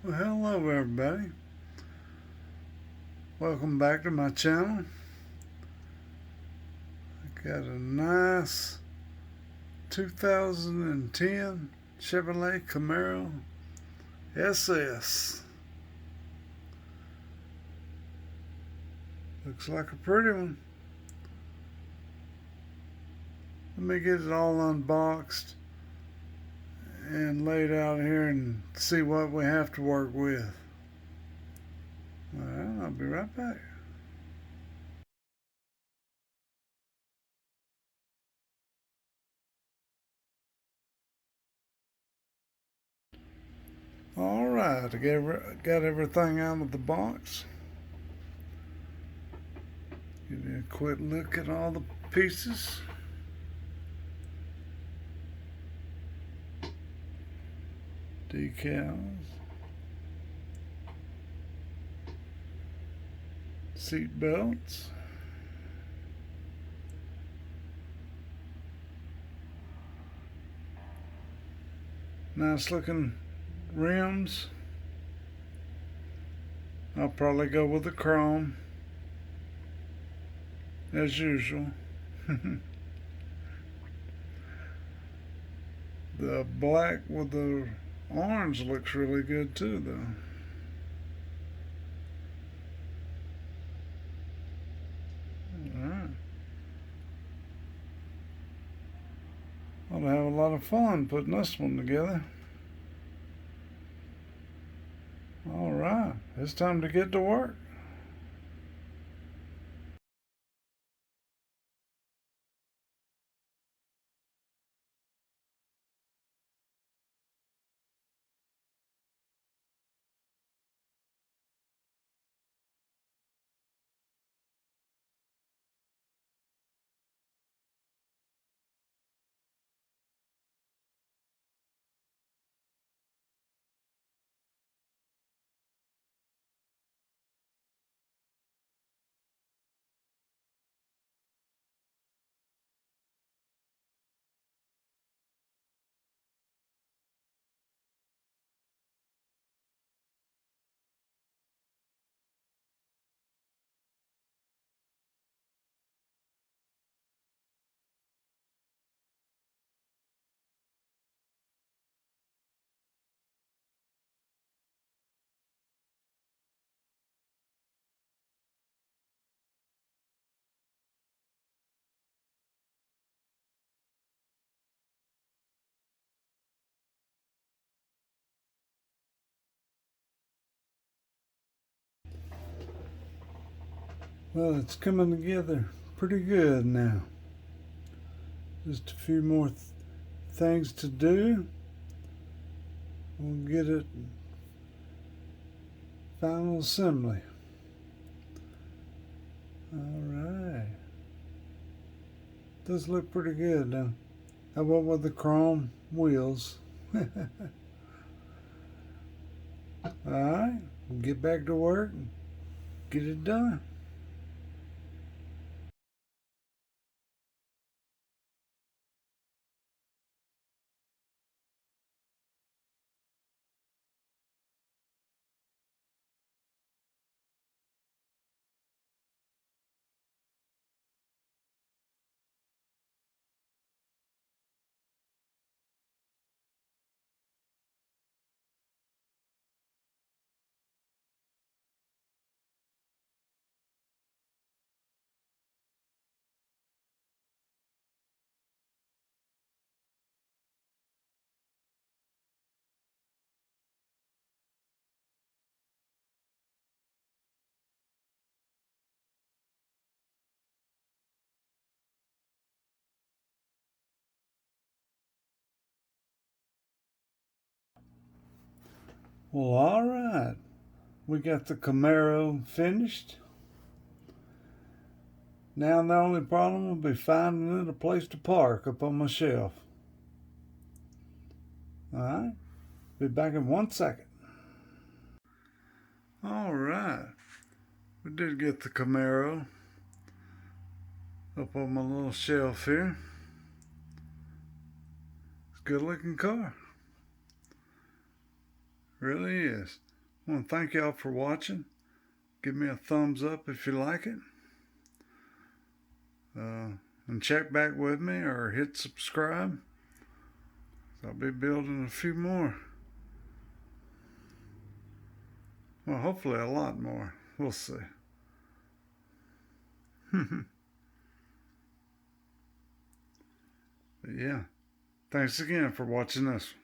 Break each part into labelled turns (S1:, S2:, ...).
S1: Well, hello everybody. Welcome back to my channel. I got a nice 2010 Chevrolet Camaro SS. Looks like a pretty one. Let me get it all unboxed and laid out here and see what we have to work with. Well, I'll be right back. Alright, I got everything out of the box. Give you a quick look at all the pieces. Decals, seat belts, nice looking rims. I'll probably go with the chrome as usual. The black with the orange looks really good too though. Alright. I'll have a lot of fun putting this one together. Alright, it's time to get to work. Well, it's coming together pretty good now. Just a few more things to do. We'll get it final assembly. Alright. Does look pretty good now. How about with the chrome wheels? Alright, we'll get back to work and get it done. Well, alright. We got the Camaro finished. Now the only problem will be finding it a place to park up on my shelf. Alright, be back in 1 second. Alright, we did get the Camaro up on my little shelf here. It's a good looking car. Really is. I want to thank y'all for watching. Give me a thumbs up if you like it. And check back with me or hit subscribe. I'll be building a few more. Well, hopefully a lot more. We'll see. But yeah, thanks again for watching this.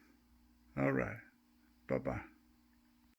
S1: All right. Bye-bye.